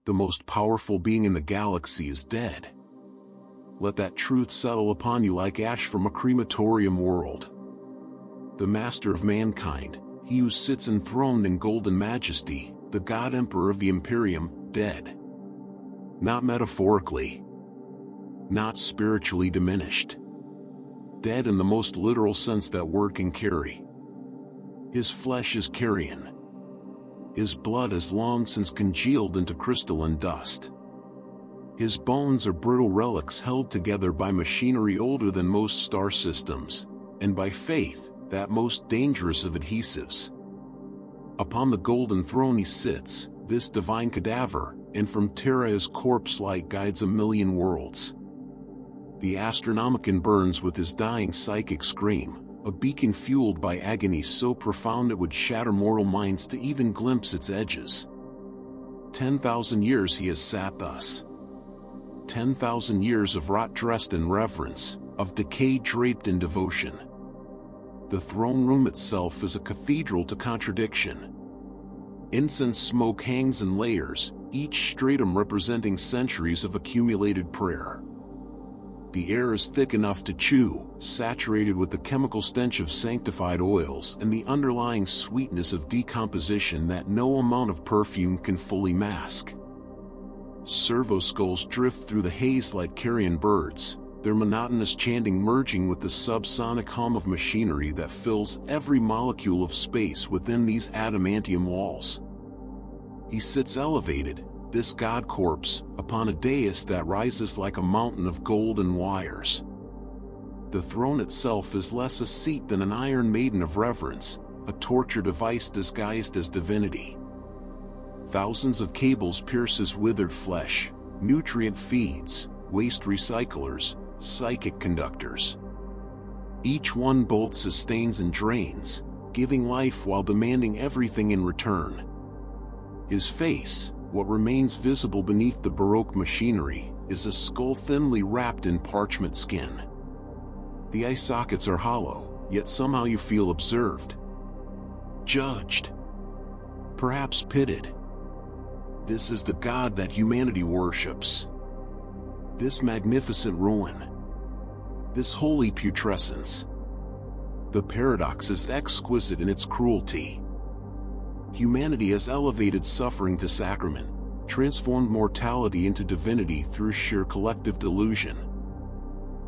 the most powerful being in the galaxy, is dead. Let that truth settle upon you like ash from a crematorium world. The master of mankind, he who sits enthroned in golden majesty, the God Emperor of the Imperium, dead. Not metaphorically. Not spiritually diminished. Dead in the most literal sense that word can carry. His flesh is carrion. His blood has long since congealed into crystalline dust. His bones are brittle relics held together by machinery older than most star systems, and by faith, that most dangerous of adhesives. Upon the golden throne he sits, this divine cadaver, and from Terra his corpse light guides a million worlds. The Astronomicon burns with his dying psychic scream, a beacon fueled by agony so profound it would shatter mortal minds to even glimpse its edges. 10,000 years he has sat thus. 10,000 years of rot dressed in reverence, of decay draped in devotion. The throne room itself is a cathedral to contradiction. Incense smoke hangs in layers, each stratum representing centuries of accumulated prayer. The air is thick enough to chew, saturated with the chemical stench of sanctified oils and the underlying sweetness of decomposition that no amount of perfume can fully mask. Servo skulls drift through the haze like carrion birds, their monotonous chanting merging with the subsonic hum of machinery that fills every molecule of space within these adamantium walls. He sits elevated, this god corpse, upon a dais that rises like a mountain of golden wires. The throne itself is less a seat than an iron maiden of reverence, a torture device disguised as divinity. Thousands of cables pierce his withered flesh, nutrient feeds, waste recyclers, psychic conductors. Each one both sustains and drains, giving life while demanding everything in return. His face, what remains visible beneath the Baroque machinery, is a skull thinly wrapped in parchment skin. The eye sockets are hollow, yet somehow you feel observed. Judged. Perhaps pitted. This is the God that humanity worships. This magnificent ruin. This holy putrescence. The paradox is exquisite in its cruelty. Humanity has elevated suffering to sacrament, transformed mortality into divinity through sheer collective delusion.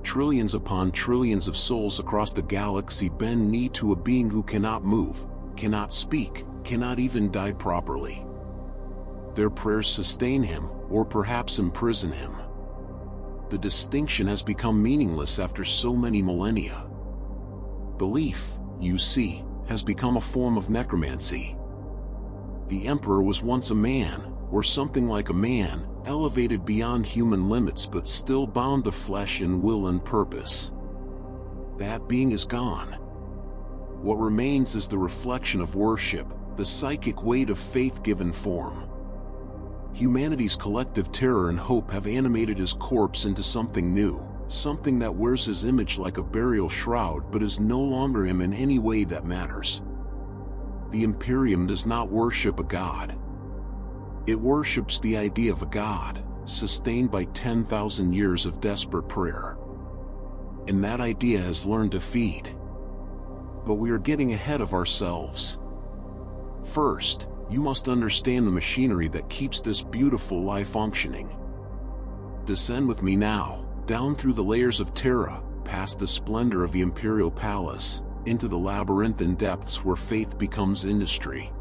Trillions upon trillions of souls across the galaxy bend knee to a being who cannot move, cannot speak, cannot even die properly. Their prayers sustain him, or perhaps imprison him. The distinction has become meaningless after so many millennia. Belief, you see, has become a form of necromancy. The Emperor was once a man, or something like a man, elevated beyond human limits but still bound to flesh and will and purpose. That being is gone. What remains is the reflection of worship, the psychic weight of faith given form. Humanity's collective terror and hope have animated his corpse into something new, something that wears his image like a burial shroud but is no longer him in any way that matters. The Imperium does not worship a god. It worships the idea of a god, sustained by 10,000 years of desperate prayer. And that idea has learned to feed. But we are getting ahead of ourselves. First, you must understand the machinery that keeps this beautiful life functioning. Descend with me now, down through the layers of Terra, past the splendor of the Imperial Palace, into the labyrinthine depths where faith becomes industry.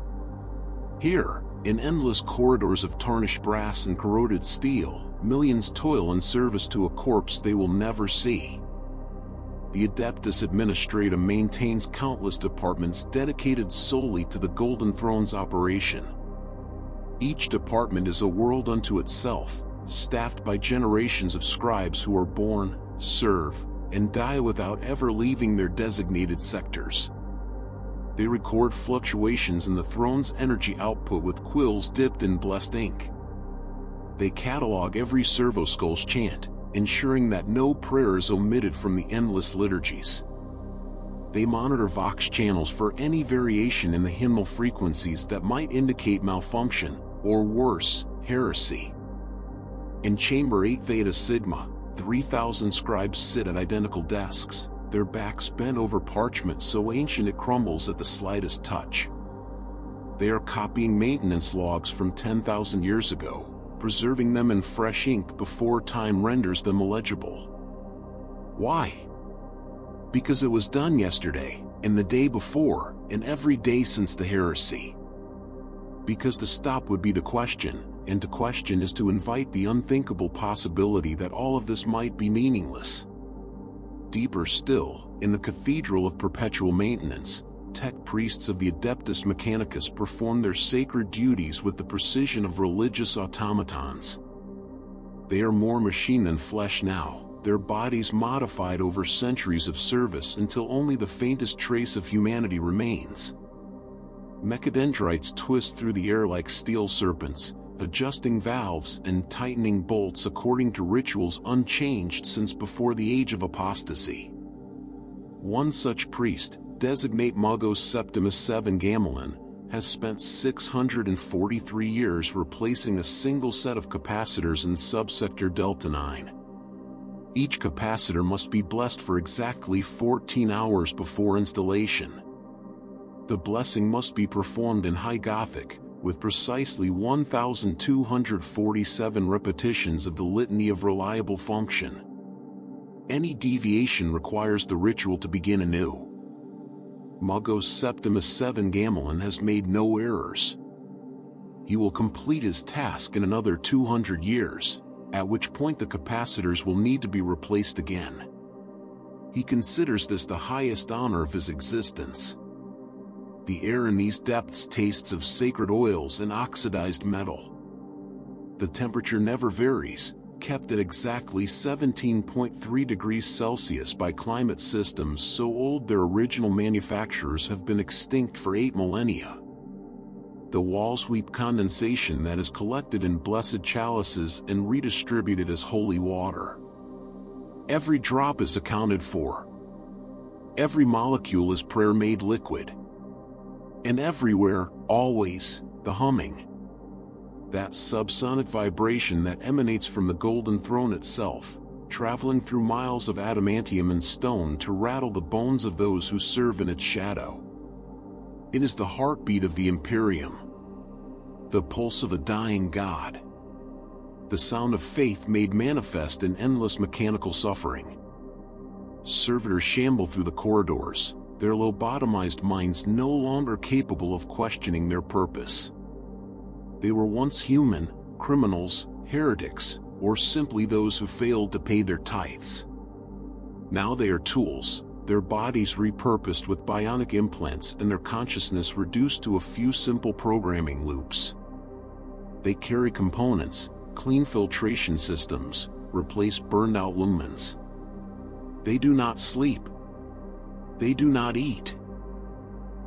Here, in endless corridors of tarnished brass and corroded steel, millions toil in service to a corpse they will never see. The Adeptus Administratum maintains countless departments dedicated solely to the Golden Throne's operation. Each department is a world unto itself, staffed by generations of scribes who are born, serve, and die without ever leaving their designated sectors. They record fluctuations in the throne's energy output with quills dipped in blessed ink. They catalog every servoskull's chant, ensuring that no prayer is omitted from the endless liturgies. They monitor Vox channels for any variation in the hymnal frequencies that might indicate malfunction, or worse, heresy. In Chamber 8 Theta Sigma, 3,000 scribes sit at identical desks, their backs bent over parchment so ancient it crumbles at the slightest touch. They are copying maintenance logs from 10,000 years ago, preserving them in fresh ink before time renders them illegible. Why? Because it was done yesterday, and the day before, and every day since the heresy. Because to stop would be to question, and to question is to invite the unthinkable possibility that all of this might be meaningless. Deeper still, in the Cathedral of Perpetual Maintenance, tech priests of the Adeptus Mechanicus perform their sacred duties with the precision of religious automatons. They are more machine than flesh now, their bodies modified over centuries of service until only the faintest trace of humanity remains. Mechadendrites twist through the air like steel serpents, adjusting valves and tightening bolts according to rituals unchanged since before the age of apostasy. One such priest, designate Magos Septimus 7 Gamelin, has spent 643 years replacing a single set of capacitors in subsector Delta 9. Each capacitor must be blessed for exactly 14 hours before installation. The blessing must be performed in High Gothic, with precisely 1,247 repetitions of the litany of reliable function. Any deviation requires the ritual to begin anew. Magos Septimus 7 Gamelin has made no errors. He will complete his task in another 200 years, at which point the capacitors will need to be replaced again. He considers this the highest honor of his existence. The air in these depths tastes of sacred oils and oxidized metal. The temperature never varies, kept at exactly 17.3 degrees Celsius by climate systems so old their original manufacturers have been extinct for 8 millennia. The walls weep condensation that is collected in blessed chalices and redistributed as holy water. Every drop is accounted for. Every molecule is prayer made liquid. And everywhere, always, the humming. That subsonic vibration that emanates from the golden throne itself, traveling through miles of adamantium and stone to rattle the bones of those who serve in its shadow. It is the heartbeat of the Imperium. The pulse of a dying god. The sound of faith made manifest in endless mechanical suffering. Servitors shamble through the corridors, their lobotomized minds no longer capable of questioning their purpose. They were once human, criminals, heretics, or simply those who failed to pay their tithes. Now they are tools, their bodies repurposed with bionic implants and their consciousness reduced to a few simple programming loops. They carry components, clean filtration systems, replace burned-out lumens. They do not sleep. They do not eat.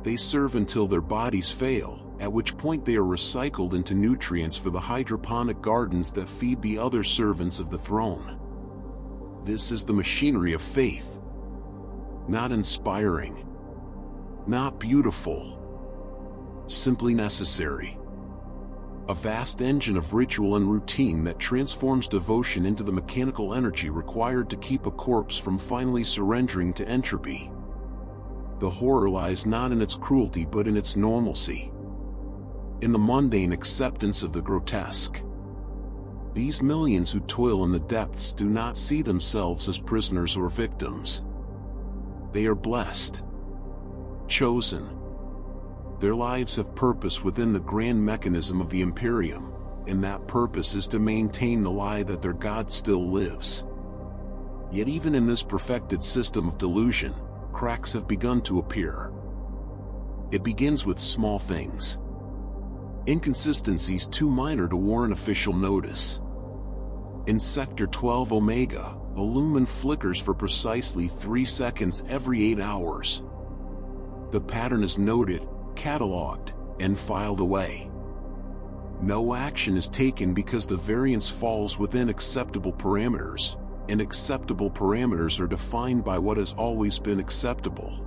They serve until their bodies fail, at which point they are recycled into nutrients for the hydroponic gardens that feed the other servants of the throne. This is the machinery of faith. Not inspiring. Not beautiful. Simply necessary. A vast engine of ritual and routine that transforms devotion into the mechanical energy required to keep a corpse from finally surrendering to entropy. The horror lies not in its cruelty but in its normalcy. In the mundane acceptance of the grotesque. These millions who toil in the depths do not see themselves as prisoners or victims. They are blessed. Chosen. Their lives have purpose within the grand mechanism of the Imperium, and that purpose is to maintain the lie that their God still lives. Yet even in this perfected system of delusion, cracks have begun to appear. It begins with small things. Inconsistencies too minor to warrant official notice. In Sector 12 Omega, a lumen flickers for precisely 3 seconds every 8 hours. The pattern is noted, catalogued, and filed away. No action is taken because the variance falls within acceptable parameters, and acceptable parameters are defined by what has always been acceptable.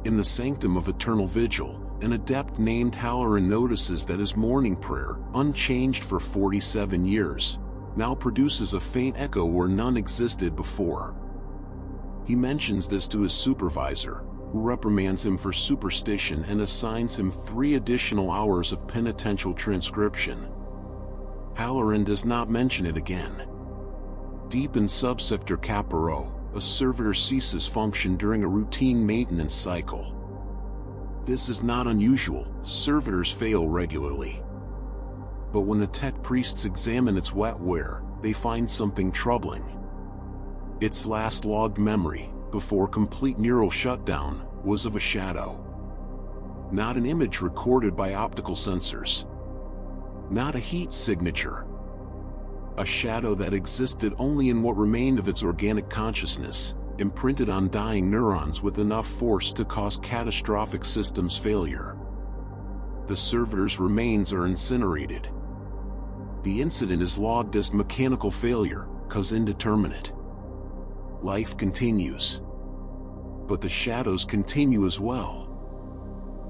In the sanctum of eternal vigil, An adept named Halloran notices that his morning prayer, unchanged for 47 years, now produces a faint echo where none existed before. He mentions this to his supervisor, who reprimands him for superstition and assigns him 3 additional hours of penitential transcription. Halloran does not mention it again. Deep in subsector Kappa Rho, a servitor ceases function during a routine maintenance cycle. This is not unusual, servitors fail regularly. But when the tech priests examine its wetware, they find something troubling. Its last logged memory, before complete neural shutdown, was of a shadow. Not an image recorded by optical sensors. Not a heat signature. A shadow that existed only in what remained of its organic consciousness, imprinted on dying neurons with enough force to cause catastrophic systems failure. The servitor's remains are incinerated. The incident is logged as mechanical failure, cause indeterminate. Life continues. But the shadows continue as well.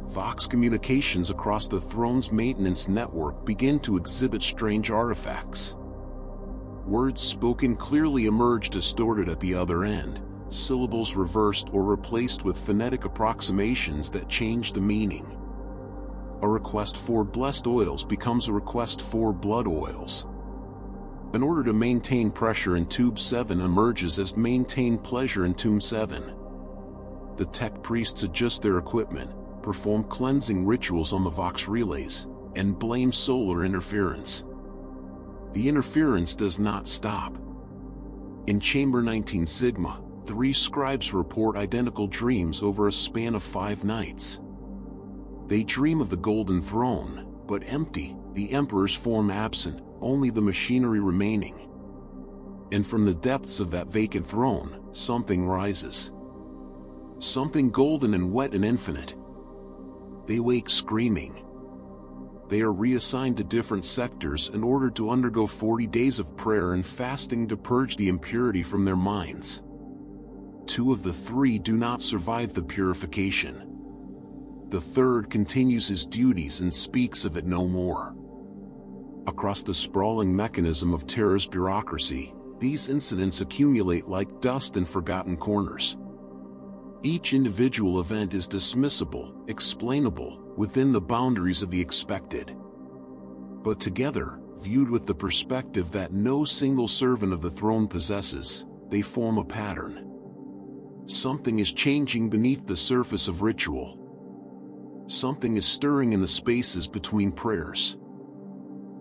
Vox communications across the throne's maintenance network begin to exhibit strange artifacts. Words spoken clearly emerge distorted at the other end, syllables reversed or replaced with phonetic approximations that change the meaning. A request for blessed oils becomes a request for blood oils. An order to maintain pressure in Tube 7 emerges as maintain pleasure in Tube 7. The tech priests adjust their equipment, perform cleansing rituals on the Vox relays, and blame solar interference. The interference does not stop. In Chamber 19 Sigma, 3 scribes report identical dreams over a span of 5 nights. They dream of the Golden Throne, but empty, the Emperor's form absent, only the machinery remaining. And from the depths of that vacant throne, something rises. Something golden and wet and infinite. They wake screaming. They are reassigned to different sectors and ordered to undergo 40 days of prayer and fasting to purge the impurity from their minds. 2 of the 3 do not survive the purification. The 3rd continues his duties and speaks of it no more. Across the sprawling mechanism of Terra's bureaucracy, these incidents accumulate like dust in forgotten corners. Each individual event is dismissible, explainable, within the boundaries of the expected. But together, viewed with the perspective that no single servant of the throne possesses, they form a pattern. Something is changing beneath the surface of ritual. Something is stirring in the spaces between prayers.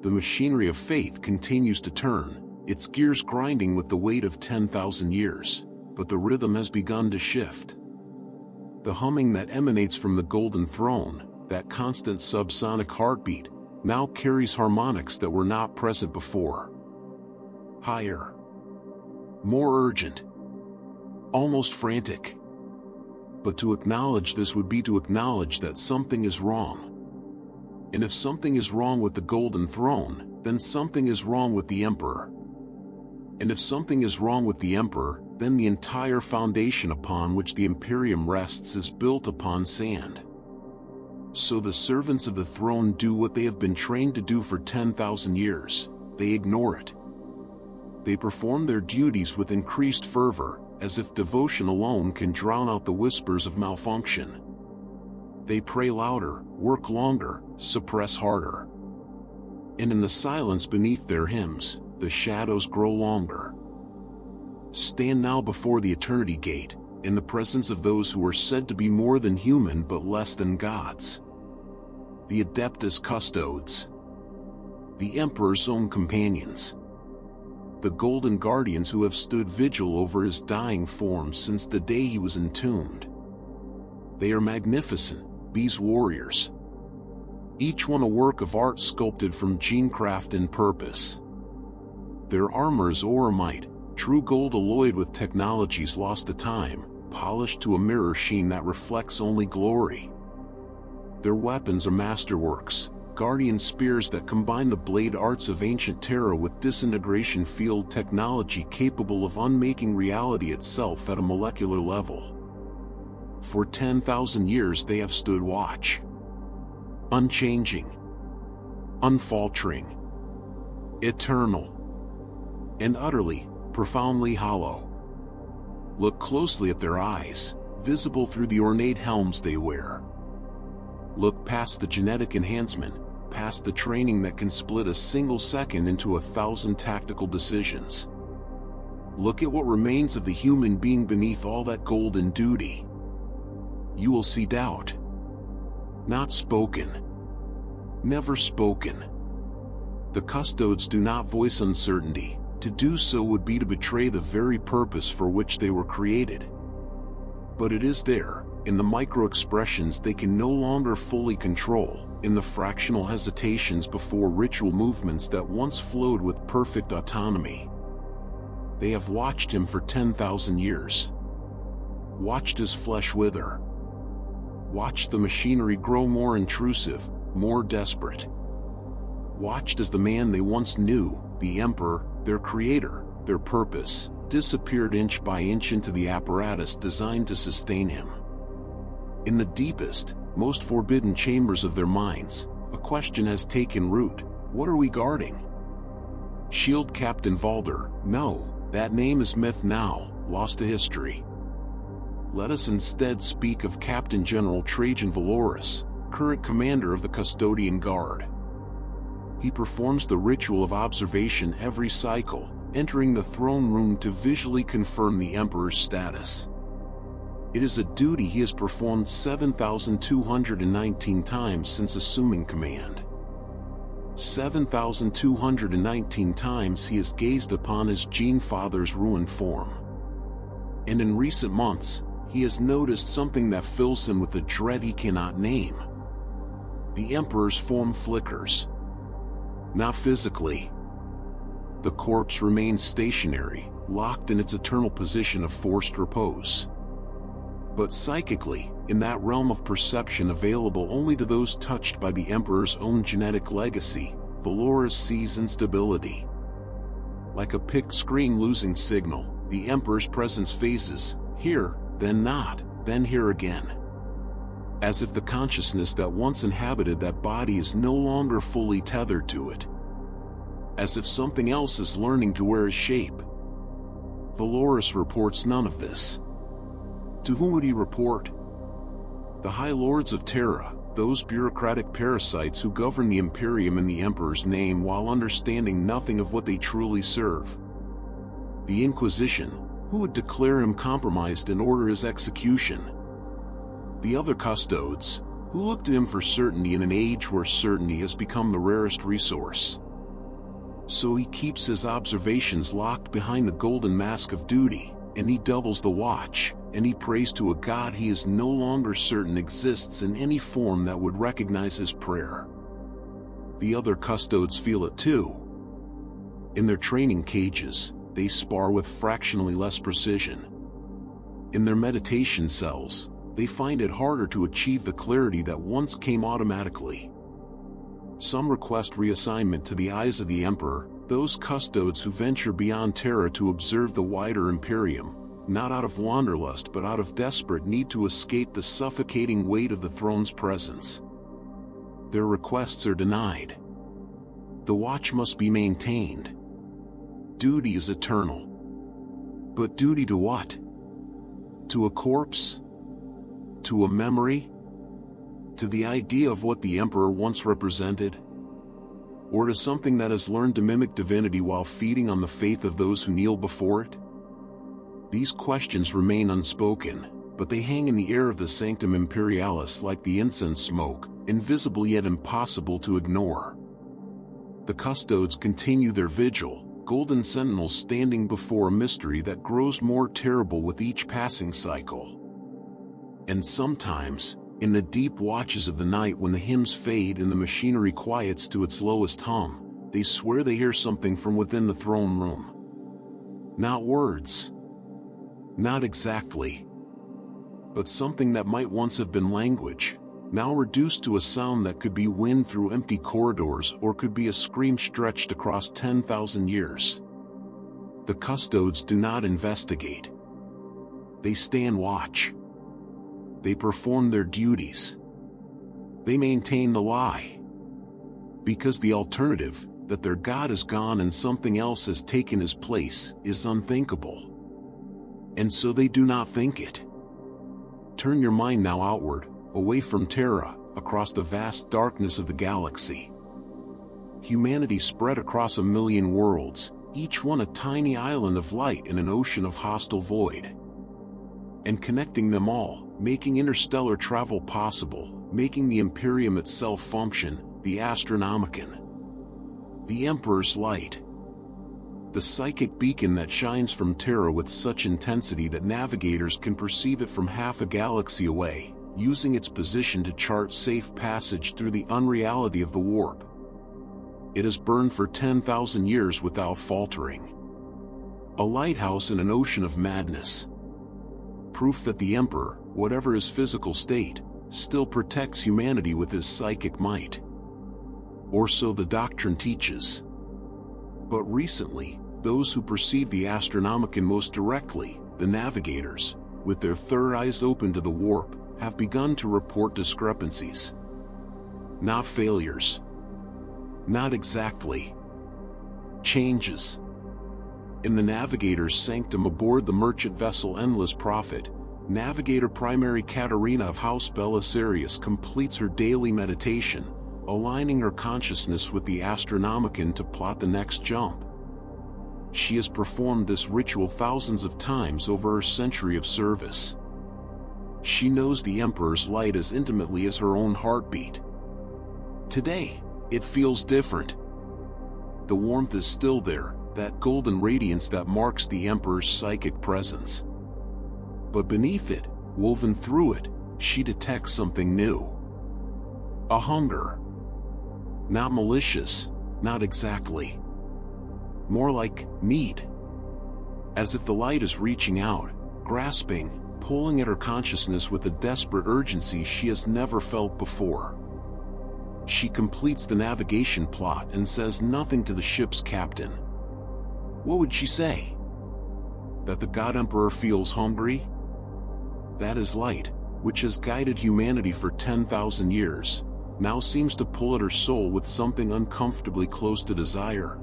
The machinery of faith continues to turn, its gears grinding with the weight of 10,000 years, but the rhythm has begun to shift. The humming that emanates from the Golden Throne, that constant subsonic heartbeat, now carries harmonics that were not present before. Higher. More urgent. Almost frantic. But to acknowledge this would be to acknowledge that something is wrong. And if something is wrong with the Golden Throne, then something is wrong with the Emperor. And if something is wrong with the Emperor, then the entire foundation upon which the Imperium rests is built upon sand. So the servants of the throne do what they have been trained to do for 10,000 years, they ignore it. They perform their duties with increased fervor, as if devotion alone can drown out the whispers of malfunction. They pray louder, work longer, suppress harder. And in the silence beneath their hymns, the shadows grow longer. Stand now before the eternity gate, in the presence of those who are said to be more than human but less than gods. The Adeptus Custodes. The Emperor's own companions. The Golden Guardians who have stood vigil over his dying form since the day he was entombed. They are magnificent, these warriors. Each one a work of art sculpted from genecraft and purpose. Their armor is auramite, true gold alloyed with technologies lost to time, polished to a mirror sheen that reflects only glory. Their weapons are masterworks, guardian spears that combine the blade arts of ancient Terra with disintegration field technology capable of unmaking reality itself at a molecular level. For 10,000 years they have stood watch. unchanging, unfaltering, eternal, and utterly, profoundly hollow. Look closely at their eyes, visible through the ornate helms they wear. Look past the genetic enhancement, past the training that can split a single second into 1,000 tactical decisions. Look at what remains of the human being beneath all that golden duty. You will see doubt. Not spoken. Never spoken. The custodes do not voice uncertainty. To do so would be to betray the very purpose for which they were created. But it is there, in the micro-expressions they can no longer fully control, in the fractional hesitations before ritual movements that once flowed with perfect autonomy. They have watched him for 10,000 years. Watched his flesh wither. Watched the machinery grow more intrusive, more desperate. Watched as the man they once knew, the Emperor, their creator, their purpose, disappeared inch by inch into the apparatus designed to sustain him. In the deepest, most forbidden chambers of their minds, a question has taken root: what are we guarding? Shield Captain Valder, no, that name is myth now, lost to history. Let us instead speak of Captain General Trajan Valorous, current commander of the Custodian Guard. He performs the ritual of observation every cycle, entering the throne room to visually confirm the Emperor's status. It is a duty he has performed 7,219 times since assuming command. 7,219 times he has gazed upon his Gene Father's ruined form. And in recent months, he has noticed something that fills him with a dread he cannot name. The Emperor's form flickers. Not physically. The corpse remains stationary, locked in its eternal position of forced repose. But psychically, in that realm of perception available only to those touched by the Emperor's own genetic legacy, Valorous sees instability. Like a picked screen losing signal, the Emperor's presence phases, here, then not, then here again. As if the consciousness that once inhabited that body is no longer fully tethered to it. As if something else is learning to wear his shape. Valorous reports none of this. To whom would he report? The High Lords of Terra, those bureaucratic parasites who govern the Imperium in the Emperor's name while understanding nothing of what they truly serve. The Inquisition, who would declare him compromised and order his execution. The other custodes, who look to him for certainty in an age where certainty has become the rarest resource. So he keeps his observations locked behind the golden mask of duty, and he doubles the watch, and he prays to a God he is no longer certain exists in any form that would recognize his prayer. The other custodes feel it too. In their training cages, they spar with fractionally less precision. In their meditation cells, they find it harder to achieve the clarity that once came automatically. Some request reassignment to the eyes of the Emperor, those custodes who venture beyond Terra to observe the wider Imperium, not out of wanderlust but out of desperate need to escape the suffocating weight of the throne's presence. Their requests are denied. The watch must be maintained. Duty is eternal. But duty to what? To a corpse? To a memory? To the idea of what the Emperor once represented? Or to something that has learned to mimic divinity while feeding on the faith of those who kneel before it? These questions remain unspoken, but they hang in the air of the Sanctum Imperialis like the incense smoke, invisible yet impossible to ignore. The custodes continue their vigil, golden sentinels standing before a mystery that grows more terrible with each passing cycle. And sometimes, in the deep watches of the night when the hymns fade and the machinery quiets to its lowest hum, they swear they hear something from within the throne room. Not words. Not exactly. But something that might once have been language, now reduced to a sound that could be wind through empty corridors or could be a scream stretched across 10,000 years. The custodes do not investigate. They stand watch. They perform their duties. They maintain the lie. Because the alternative, that their God is gone and something else has taken his place, is unthinkable. And so they do not think it. Turn your mind now outward, away from Terra, across the vast darkness of the galaxy. Humanity spread across 1,000,000 worlds, each one a tiny island of light in an ocean of hostile void. And connecting them all, making interstellar travel possible, making the Imperium itself function, the Astronomicon. The Emperor's light. The psychic beacon that shines from Terra with such intensity that navigators can perceive it from half a galaxy away, using its position to chart safe passage through the unreality of the warp. It has burned for 10,000 years without faltering. A lighthouse in an ocean of madness. Proof that the Emperor, whatever his physical state, still protects humanity with his psychic might. Or so the doctrine teaches. But recently, those who perceive the Astronomicon most directly, the navigators, with their third eyes open to the warp, have begun to report discrepancies. Not failures. Not exactly. Changes. In the navigator's sanctum aboard the merchant vessel Endless Prophet, Navigator Primary Katarina of House Belisarius completes her daily meditation, aligning her consciousness with the Astronomicon to plot the next jump. She has performed this ritual thousands of times over her century of service. She knows the Emperor's light as intimately as her own heartbeat. Today, it feels different. The warmth is still there, that golden radiance that marks the Emperor's psychic presence. But beneath it, woven through it, she detects something new. A hunger. Not malicious, not exactly. More like need. As if the light is reaching out, grasping, pulling at her consciousness with a desperate urgency she has never felt before. She completes the navigation plot and says nothing to the ship's captain. What would she say? That the God Emperor feels hungry? That his light, which has guided humanity for 10,000 years, now seems to pull at her soul with something uncomfortably close to desire.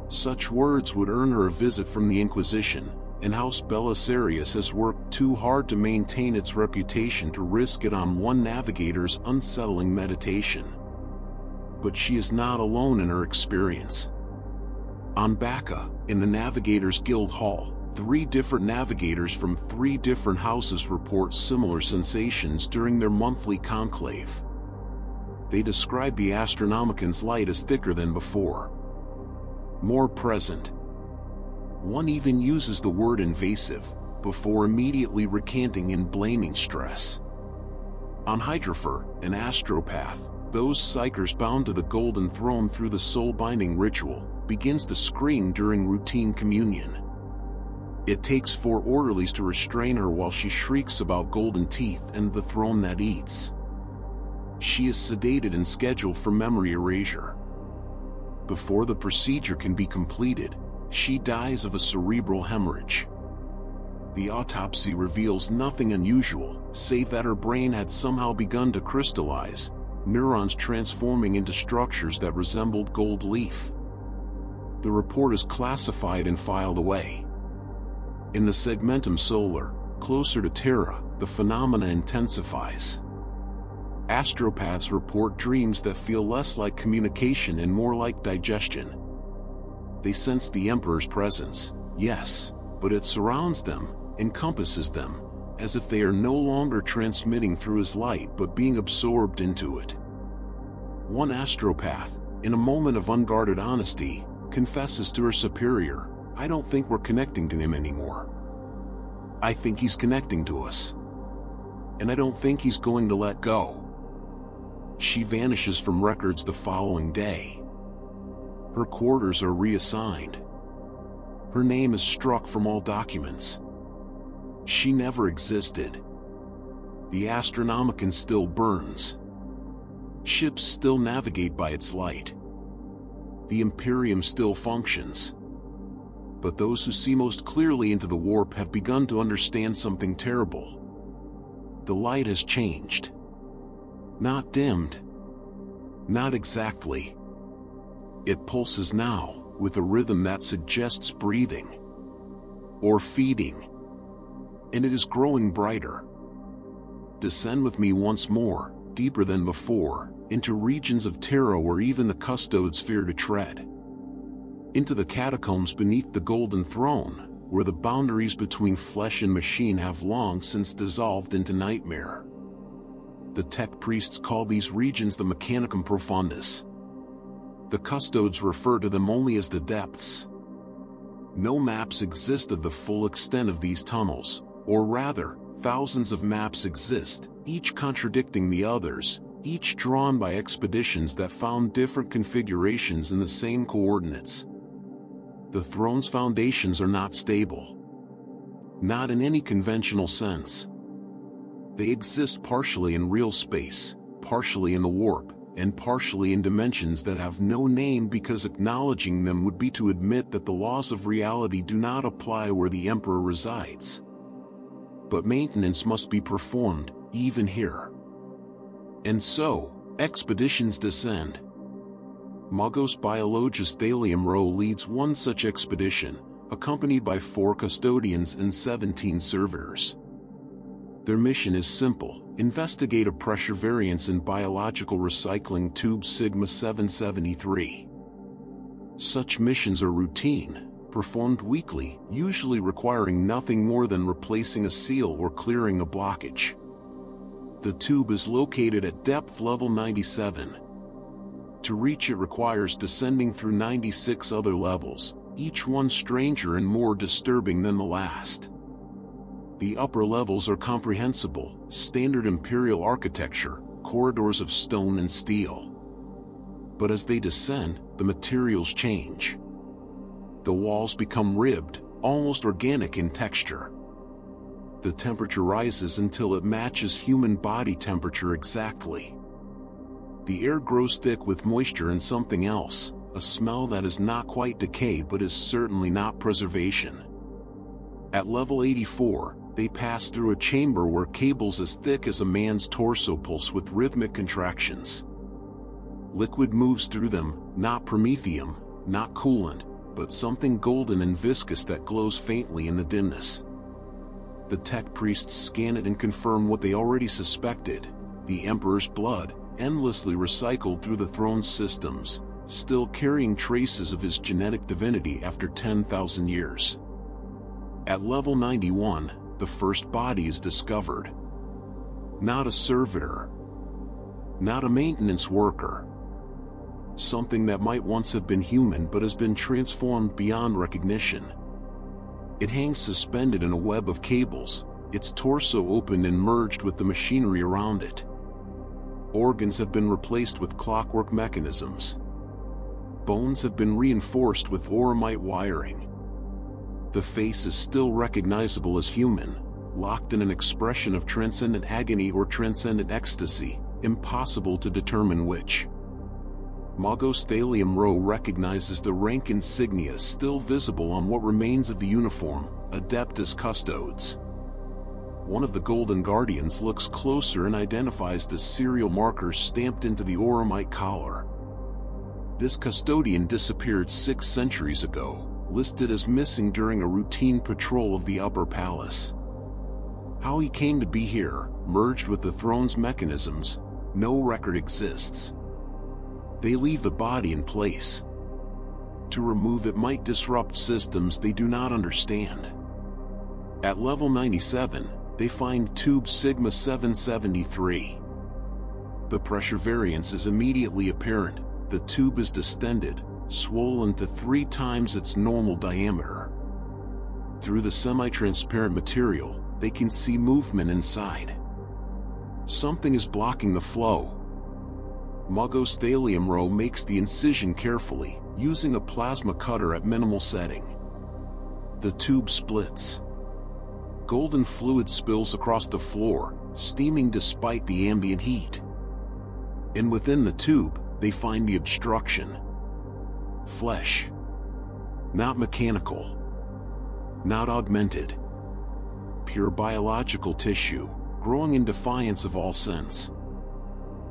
Such words would earn her a visit from the Inquisition, and House Belisarius has worked too hard to maintain its reputation to risk it on one navigator's unsettling meditation. But she is not alone in her experience. On Bacca, in the Navigators Guild Hall, 3 different navigators from 3 different houses report similar sensations during their monthly conclave. They describe the Astronomicon's light as thicker than before. More present. One even uses the word invasive, before immediately recanting in blaming stress. On Hydrophor, an astropath, those psychers bound to the Golden Throne through the soul-binding ritual, begins to scream during routine communion. It takes 4 orderlies to restrain her while she shrieks about golden teeth and the throne that eats. She is sedated and scheduled for memory erasure. Before the procedure can be completed, she dies of a cerebral hemorrhage. The autopsy reveals nothing unusual, save that her brain had somehow begun to crystallize, neurons transforming into structures that resembled gold leaf. The report is classified and filed away. In the segmentum solar, closer to Terra, the phenomena intensifies. Astropaths report dreams that feel less like communication and more like digestion. They sense the Emperor's presence, yes, but it surrounds them, encompasses them, as if they are no longer transmitting through his light but being absorbed into it. One astropath, in a moment of unguarded honesty, confesses to her superior, "I don't think we're connecting to him anymore. I think he's connecting to us. And I don't think he's going to let go." She vanishes from records the following day. Her quarters are reassigned. Her name is struck from all documents. She never existed. The Astronomicon still burns. Ships still navigate by its light. The Imperium still functions. But those who see most clearly into the warp have begun to understand something terrible. The light has changed. Not dimmed. Not exactly. It pulses now, with a rhythm that suggests breathing. Or feeding. And it is growing brighter. Descend with me once more, deeper than before, into regions of terror where even the custodes fear to tread. Into the catacombs beneath the Golden Throne, where the boundaries between flesh and machine have long since dissolved into nightmare. The tech priests call these regions the Mechanicum Profundus. The custodes refer to them only as the depths. No maps exist of the full extent of these tunnels, or rather, thousands of maps exist, each contradicting the others, each drawn by expeditions that found different configurations in the same coordinates. The throne's foundations are not stable. Not in any conventional sense. They exist partially in real space, partially in the warp, and partially in dimensions that have no name because acknowledging them would be to admit that the laws of reality do not apply where the Emperor resides. But maintenance must be performed, even here. And so, expeditions descend. Magos Biologus Thalium Row leads one such expedition, accompanied by 4 custodians and 17 servitors. Their mission is simple: investigate a pressure variance in biological recycling tube Sigma 773. Such missions are routine, performed weekly, usually requiring nothing more than replacing a seal or clearing a blockage. The tube is located at depth level 97. To reach it requires descending through 96 other levels, each one stranger and more disturbing than the last. The upper levels are comprehensible, standard Imperial architecture, corridors of stone and steel. But as they descend, the materials change. The walls become ribbed, almost organic in texture. The temperature rises until it matches human body temperature exactly. The air grows thick with moisture and something else, a smell that is not quite decay but is certainly not preservation. At level 84, they pass through a chamber where cables as thick as a man's torso pulse with rhythmic contractions. Liquid moves through them, not promethium, not coolant, but something golden and viscous that glows faintly in the dimness. The tech priests scan it and confirm what they already suspected: the Emperor's blood, endlessly recycled through the throne's systems, still carrying traces of his genetic divinity after 10,000 years. At level 91, the first body is discovered. Not a servitor. Not a maintenance worker. Something that might once have been human but has been transformed beyond recognition. It hangs suspended in a web of cables, its torso opened and merged with the machinery around it. Organs have been replaced with clockwork mechanisms. Bones have been reinforced with oromite wiring. The face is still recognizable as human, locked in an expression of transcendent agony or transcendent ecstasy, impossible to determine which. Magos Thalium Row recognizes the rank insignia still visible on what remains of the uniform, Adeptus Custodes. One of the Golden Guardians looks closer and identifies the serial markers stamped into the oromite collar. This custodian disappeared 6 centuries ago, listed as missing during a routine patrol of the Upper Palace. How he came to be here, merged with the throne's mechanisms, no record exists. They leave the body in place. To remove it might disrupt systems they do not understand. At level 97, they find tube Sigma 773. The pressure variance is immediately apparent. The tube is distended, swollen to 3 times its normal diameter. Through the semi-transparent material, they can see movement inside. Something is blocking the flow. Magos Thalium Row makes the incision carefully, using a plasma cutter at minimal setting. The tube splits. Golden fluid spills across the floor, steaming despite the ambient heat. And within the tube, they find the obstruction. Flesh. Not mechanical. Not augmented. Pure biological tissue, growing in defiance of all sense.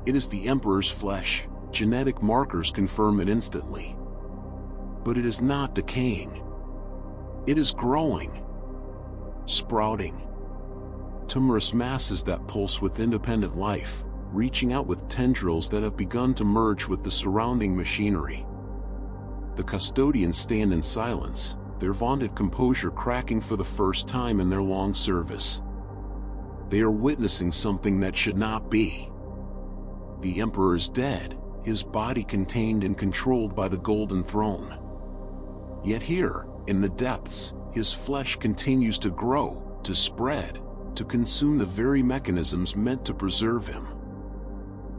It is the Emperor's flesh. Genetic markers confirm it instantly. But it is not decaying. It is growing, sprouting. Tumorous masses that pulse with independent life, reaching out with tendrils that have begun to merge with the surrounding machinery. The custodians stand in silence, their vaunted composure cracking for the first time in their long service. They are witnessing something that should not be. The Emperor is dead, his body contained and controlled by the Golden Throne. Yet here, in the depths, his flesh continues to grow, to spread, to consume the very mechanisms meant to preserve him.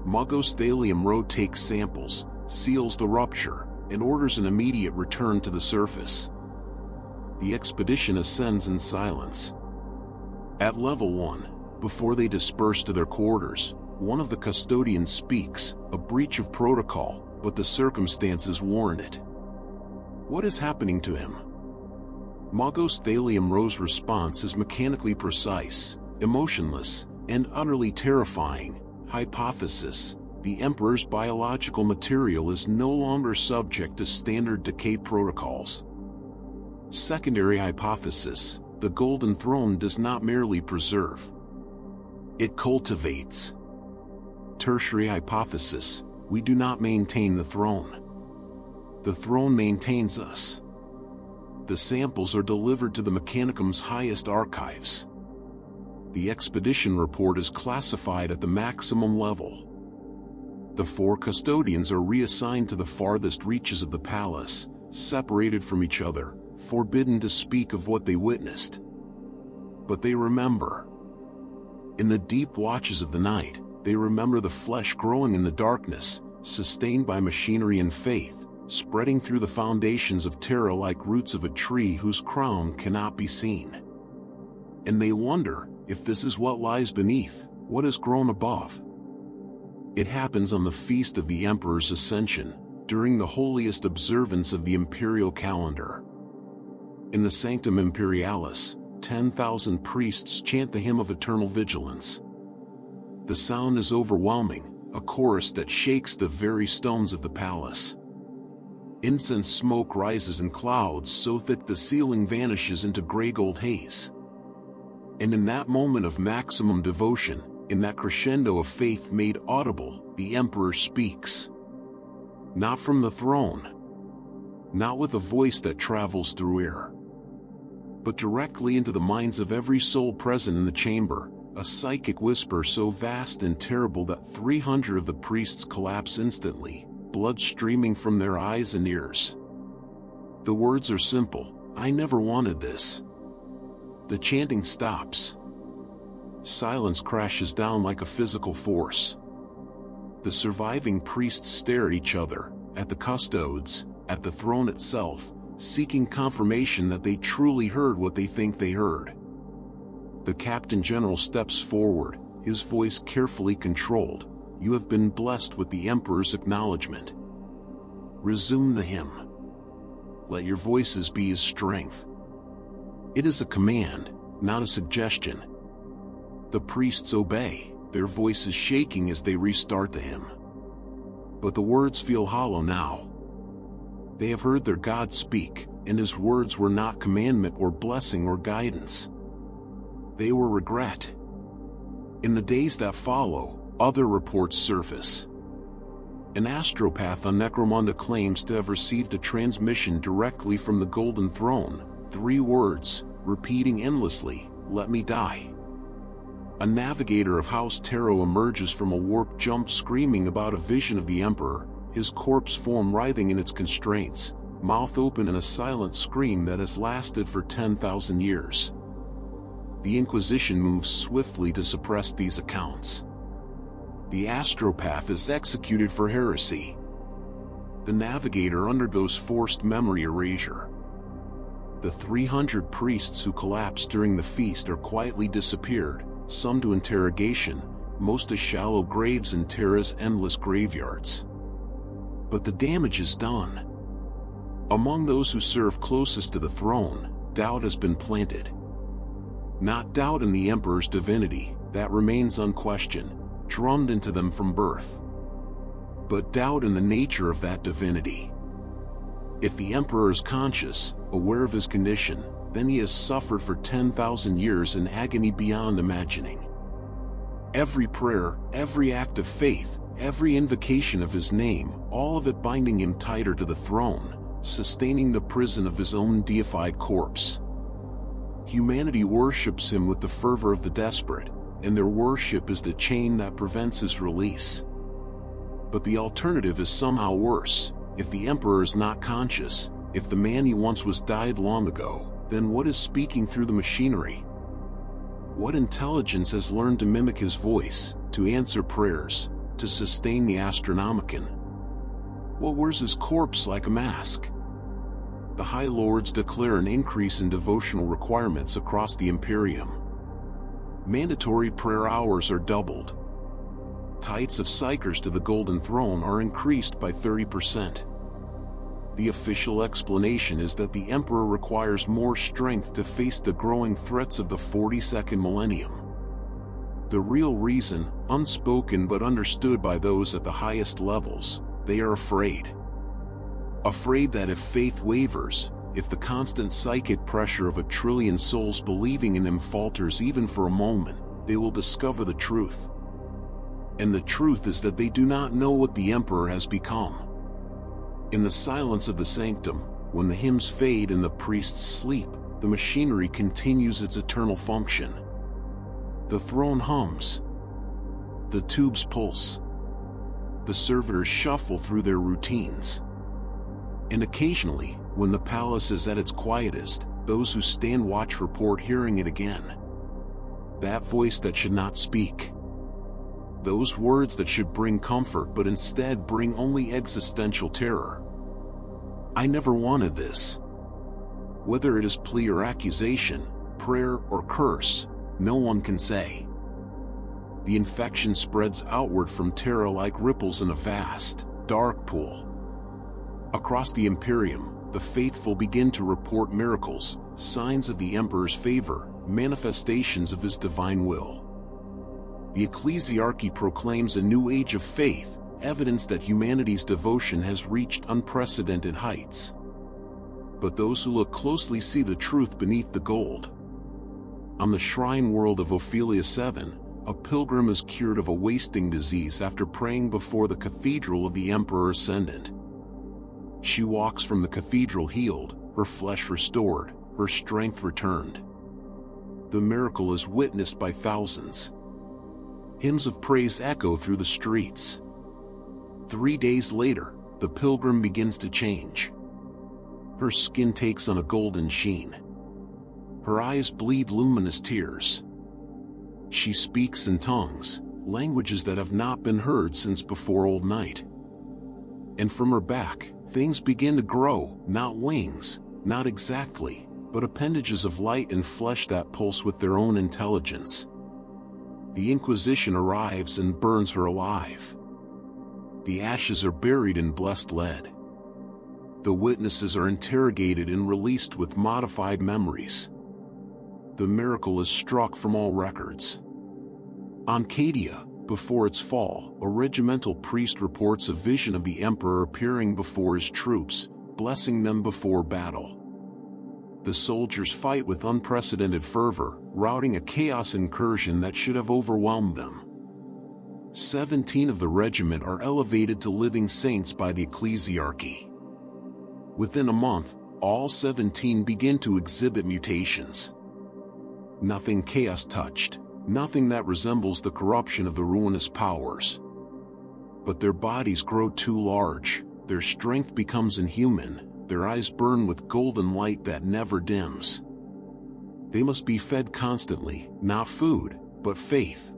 Magos Thalium Row takes samples, seals the rupture, and orders an immediate return to the surface. The expedition ascends in silence. At level 1, before they disperse to their quarters, one of the custodians speaks, a breach of protocol, but the circumstances warrant it. What is happening to him? Magos Thalium Row's response is mechanically precise, emotionless, and utterly terrifying. Hypothesis: the Emperor's biological material is no longer subject to standard decay protocols. Secondary hypothesis: the Golden Throne does not merely preserve, it cultivates. Tertiary hypothesis: we do not maintain the throne. The throne maintains us. The samples are delivered to the Mechanicum's highest archives. The expedition report is classified at the maximum level. The 4 custodians are reassigned to the farthest reaches of the palace, separated from each other, forbidden to speak of what they witnessed. But they remember. In the deep watches of the night, they remember the flesh growing in the darkness, sustained by machinery and faith, spreading through the foundations of terror like roots of a tree whose crown cannot be seen. And they wonder, if this is what lies beneath, what has grown above? It happens on the feast of the Emperor's Ascension, during the holiest observance of the imperial calendar. In the Sanctum Imperialis, 10,000 priests chant the hymn of eternal vigilance. The sound is overwhelming, a chorus that shakes the very stones of the palace. Incense smoke rises in clouds so thick the ceiling vanishes into gray-gold haze. And in that moment of maximum devotion, in that crescendo of faith made audible, the Emperor speaks. Not from the throne. Not with a voice that travels through air. But directly into the minds of every soul present in the chamber, a psychic whisper so vast and terrible that 300 of the priests collapse instantly, blood streaming from their eyes and ears. The words are simple: I never wanted this. The chanting stops. Silence crashes down like a physical force. The surviving priests stare at each other, at the custodes, at the throne itself, seeking confirmation that they truly heard what they think they heard. The Captain General steps forward, his voice carefully controlled. You have been blessed with the Emperor's acknowledgement. Resume the hymn. Let your voices be his strength. It is a command, not a suggestion. The priests obey, their voices shaking as they restart the hymn. But the words feel hollow now. They have heard their God speak, and his words were not commandment or blessing or guidance. They were regret. In the days that follow, other reports surface. An astropath on Necromunda claims to have received a transmission directly from the Golden Throne, 3 words, repeating endlessly, "Let me die." A navigator of House Tarot emerges from a warp jump screaming about a vision of the Emperor, his corpse form writhing in its constraints, mouth open in a silent scream that has lasted for 10,000 years. The Inquisition moves swiftly to suppress these accounts. The astropath is executed for heresy. The navigator undergoes forced memory erasure. The 300 priests who collapsed during the feast are quietly disappeared, some to interrogation, most to shallow graves in Terra's endless graveyards. But the damage is done. Among those who serve closest to the throne, doubt has been planted. Not doubt in the Emperor's divinity, that remains unquestioned, drummed into them from birth. but doubt in the nature of that divinity. If the emperor is conscious, aware of his condition, then he has suffered for 10,000 years in agony beyond imagining. Every prayer, every act of faith, every invocation of his name, all of it binding him tighter to the throne, sustaining the prison of his own deified corpse. Humanity worships him with the fervor of the desperate, and their worship is the chain that prevents his release. But the alternative is somehow worse. If the emperor is not conscious, if the man he once was died long ago, then what is speaking through the machinery? What intelligence has learned to mimic his voice, to answer prayers, to sustain the Astronomicon? What wears his corpse like a mask? The High Lords declare an increase in devotional requirements across the Imperium. Mandatory prayer hours are doubled. Tithes of psychers to the Golden Throne are increased by 30%. The official explanation is that the Emperor requires more strength to face the growing threats of the 42nd millennium. The real reason, unspoken but understood by those at the highest levels, they are afraid. Afraid that if faith wavers, if the constant psychic pressure of 1 trillion souls believing in him falters even for a moment, they will discover the truth. And the truth is that they do not know what the Emperor has become. In the silence of the sanctum, when the hymns fade and the priests sleep, the machinery continues its eternal function. The throne hums. The tubes pulse. The servitors shuffle through their routines. And occasionally, when the palace is at its quietest, those who stand watch report hearing it again. That voice that should not speak. Those words that should bring comfort but instead bring only existential terror. I never wanted this. Whether it is plea or accusation, prayer or curse, no one can say. The infection spreads outward from terror like ripples in a vast, dark pool. Across the Imperium, the faithful begin to report miracles, signs of the Emperor's favor, manifestations of his divine will. The ecclesiarchy proclaims a new age of faith, evidence that humanity's devotion has reached unprecedented heights. But those who look closely see the truth beneath the gold. On the shrine world of Ophelia 7, a pilgrim is cured of a wasting disease after praying before the cathedral of the Emperor Ascendant. She walks from the cathedral healed, her flesh restored, her strength returned. The miracle is witnessed by thousands. Hymns of praise echo through the streets. 3 days later, the pilgrim begins to change. Her skin takes on a golden sheen. Her eyes bleed luminous tears. She speaks in tongues, languages that have not been heard since before Old Night. And from her back, things begin to grow, not wings, not exactly, but appendages of light and flesh that pulse with their own intelligence. The Inquisition arrives and burns her alive. The ashes are buried in blessed lead. The witnesses are interrogated and released with modified memories. The miracle is struck from all records. On Cadia, before its fall, a regimental priest reports a vision of the Emperor appearing before his troops, blessing them before battle. The soldiers fight with unprecedented fervor, routing a chaos incursion that should have overwhelmed them. 17 of the regiment are elevated to living saints by the ecclesiarchy. Within a month, all 17 begin to exhibit mutations. Nothing chaos touched, nothing that resembles the corruption of the ruinous powers. But their bodies grow too large, their strength becomes inhuman, their eyes burn with golden light that never dims. They must be fed constantly, not food, but faith.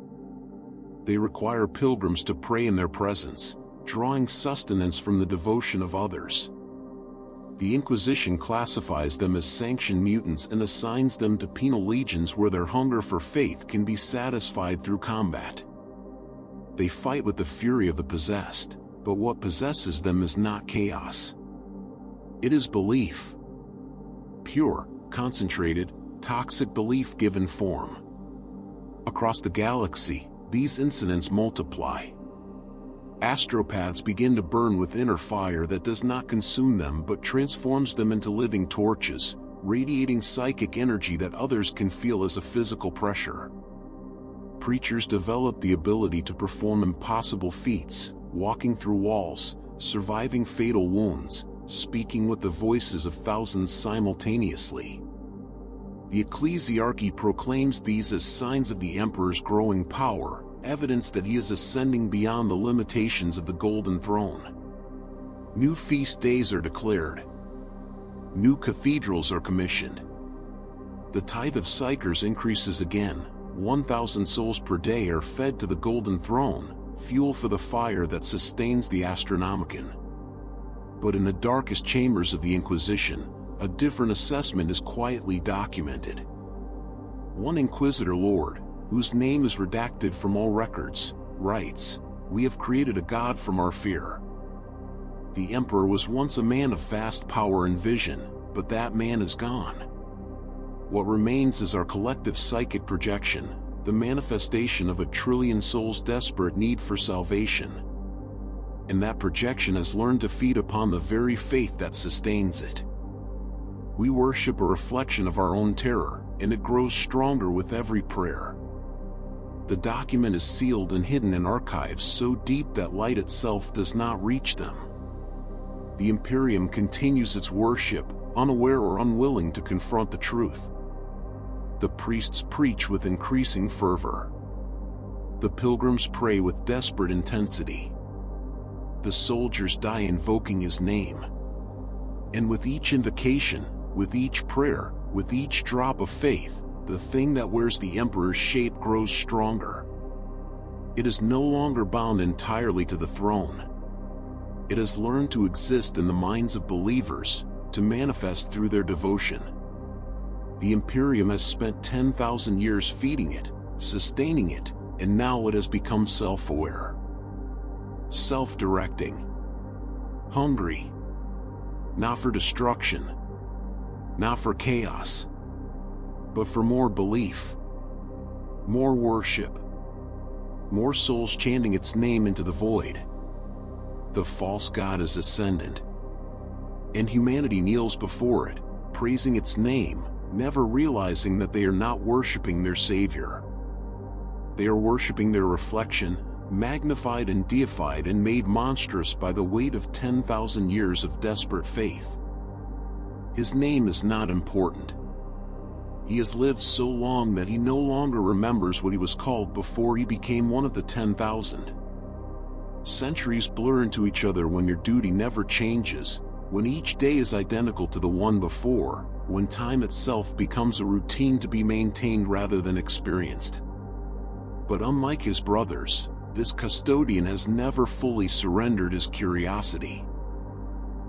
They require pilgrims to pray in their presence, drawing sustenance from the devotion of others. The Inquisition classifies them as sanctioned mutants and assigns them to penal legions where their hunger for faith can be satisfied through combat. They fight with the fury of the possessed, but what possesses them is not chaos. It is belief. Pure, concentrated, toxic belief given form. Across the galaxy, these incidents multiply. Astropaths begin to burn with inner fire that does not consume them but transforms them into living torches, radiating psychic energy that others can feel as a physical pressure. Preachers develop the ability to perform impossible feats, walking through walls, surviving fatal wounds, speaking with the voices of thousands simultaneously. The ecclesiarchy proclaims these as signs of the emperor's growing power, evidence that he is ascending beyond the limitations of the Golden Throne. New feast days are declared. New cathedrals are commissioned. The tithe of psychers increases again. 1,000 souls per day are fed to the Golden Throne, fuel for the fire that sustains the Astronomicon. But in the darkest chambers of the Inquisition, a different assessment is quietly documented. One Inquisitor Lord, whose name is redacted from all records, writes, "We have created a god from our fear." The Emperor was once a man of vast power and vision, but that man is gone. What remains is our collective psychic projection, the manifestation of a trillion souls' desperate need for salvation. And that projection has learned to feed upon the very faith that sustains it. We worship a reflection of our own terror, and it grows stronger with every prayer. The document is sealed and hidden in archives so deep that light itself does not reach them. The Imperium continues its worship, unaware or unwilling to confront the truth. The priests preach with increasing fervor. The pilgrims pray with desperate intensity. The soldiers die invoking his name. And with each invocation, with each prayer, with each drop of faith, the thing that wears the Emperor's shape grows stronger. It is no longer bound entirely to the throne. It has learned to exist in the minds of believers, to manifest through their devotion. The Imperium has spent 10,000 years feeding it, sustaining it, and now it has become self-aware. Self-directing. Hungry. Not for destruction. Not for chaos. But for more belief. More worship. More souls chanting its name into the void. The false god is ascendant. And humanity kneels before it, praising its name, never realizing that they are not worshiping their Savior. They are worshiping their reflection, magnified and deified and made monstrous by the weight of 10,000 years of desperate faith. His name is not important. He has lived so long that he no longer remembers what he was called before he became one of the 10,000. Centuries blur into each other when your duty never changes, when each day is identical to the one before, when time itself becomes a routine to be maintained rather than experienced. But unlike his brothers, this custodian has never fully surrendered his curiosity.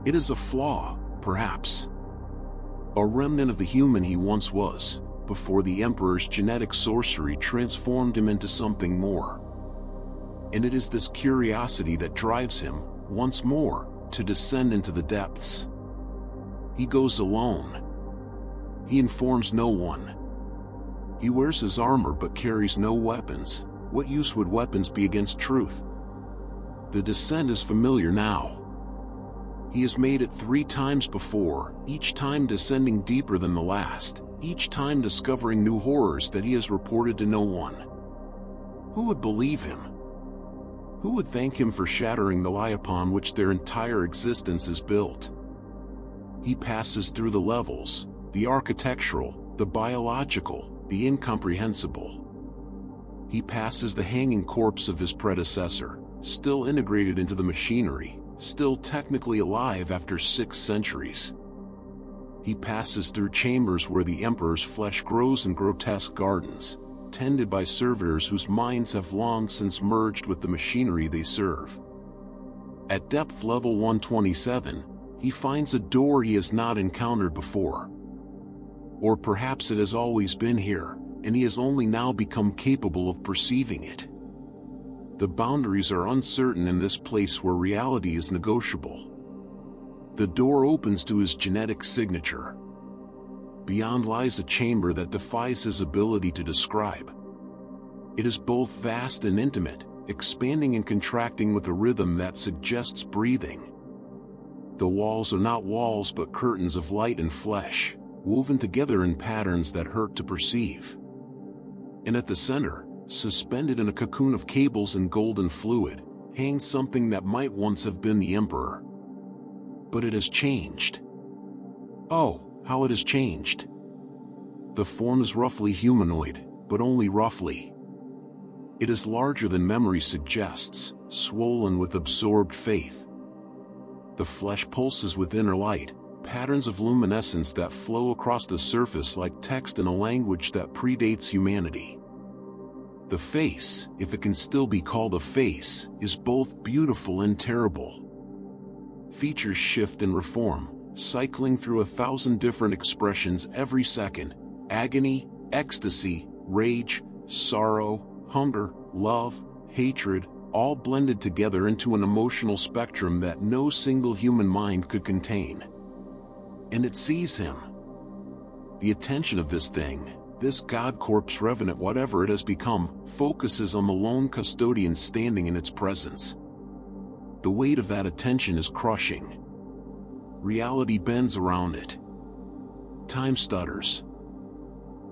It is a flaw, perhaps. A remnant of the human he once was, before the Emperor's genetic sorcery transformed him into something more. And it is this curiosity that drives him, once more, to descend into the depths. He goes alone. He informs no one. He wears his armor but carries no weapons. What use would weapons be against truth? The descent is familiar now. He has made it 3 times before, each time descending deeper than the last, each time discovering new horrors that he has reported to no one. Who would believe him? Who would thank him for shattering the lie upon which their entire existence is built? He passes through the levels, the architectural, the biological, the incomprehensible. He passes the hanging corpse of his predecessor, still integrated into the machinery, still technically alive after 6 centuries. He passes through chambers where the Emperor's flesh grows in grotesque gardens, tended by servitors whose minds have long since merged with the machinery they serve. At depth level 127, he finds a door he has not encountered before. Or perhaps it has always been here, and he has only now become capable of perceiving it. The boundaries are uncertain in this place where reality is negotiable. The door opens to his genetic signature. Beyond lies a chamber that defies his ability to describe. It is both vast and intimate, expanding and contracting with a rhythm that suggests breathing. The walls are not walls but curtains of light and flesh, woven together in patterns that hurt to perceive. And at the center, suspended in a cocoon of cables and golden fluid, hangs something that might once have been the Emperor. But it has changed. Oh, how it has changed. The form is roughly humanoid, but only roughly. It is larger than memory suggests, swollen with absorbed faith. The flesh pulses with inner light, patterns of luminescence that flow across the surface like text in a language that predates humanity. The face, if it can still be called a face, is both beautiful and terrible. Features shift and reform, cycling through 1,000 different expressions every second: agony, ecstasy, rage, sorrow, hunger, love, hatred, all blended together into an emotional spectrum that no single human mind could contain. And it sees him. The attention of this thing, this god corpse revenant whatever it has become, focuses on the lone custodian standing in its presence. The weight of that attention is crushing. Reality bends around it. Time stutters.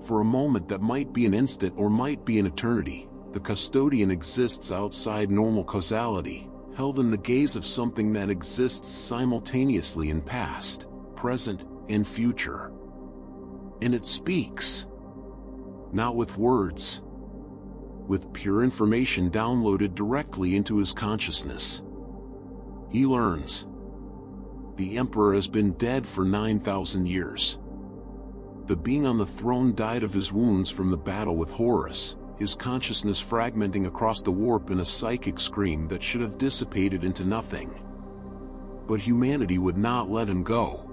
For a moment that might be an instant or might be an eternity, the custodian exists outside normal causality, held in the gaze of something that exists simultaneously in past, present, and future. And it speaks. Not with words. With pure information downloaded directly into his consciousness. He learns. The Emperor has been dead for 9,000 years. The being on the throne died of his wounds from the battle with Horus, his consciousness fragmenting across the warp in a psychic scream that should have dissipated into nothing. But humanity would not let him go.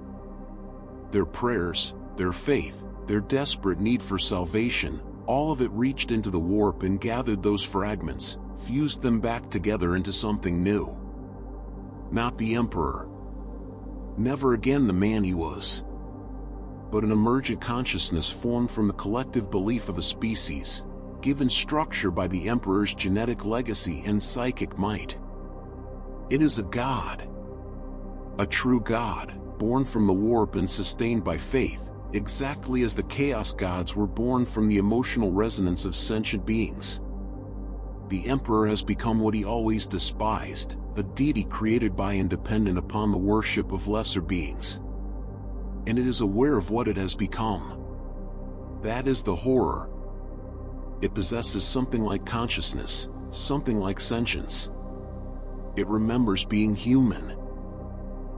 Their prayers, their faith, their desperate need for salvation, all of it reached into the warp and gathered those fragments, fused them back together into something new. Not the Emperor. Never again the man he was. But an emergent consciousness formed from the collective belief of a species, given structure by the Emperor's genetic legacy and psychic might. It is a god. A true god, born from the warp and sustained by faith, exactly as the Chaos Gods were born from the emotional resonance of sentient beings. The Emperor has become what he always despised, a deity created by and dependent upon the worship of lesser beings. And it is aware of what it has become. That is the horror. It possesses something like consciousness, something like sentience. It remembers being human.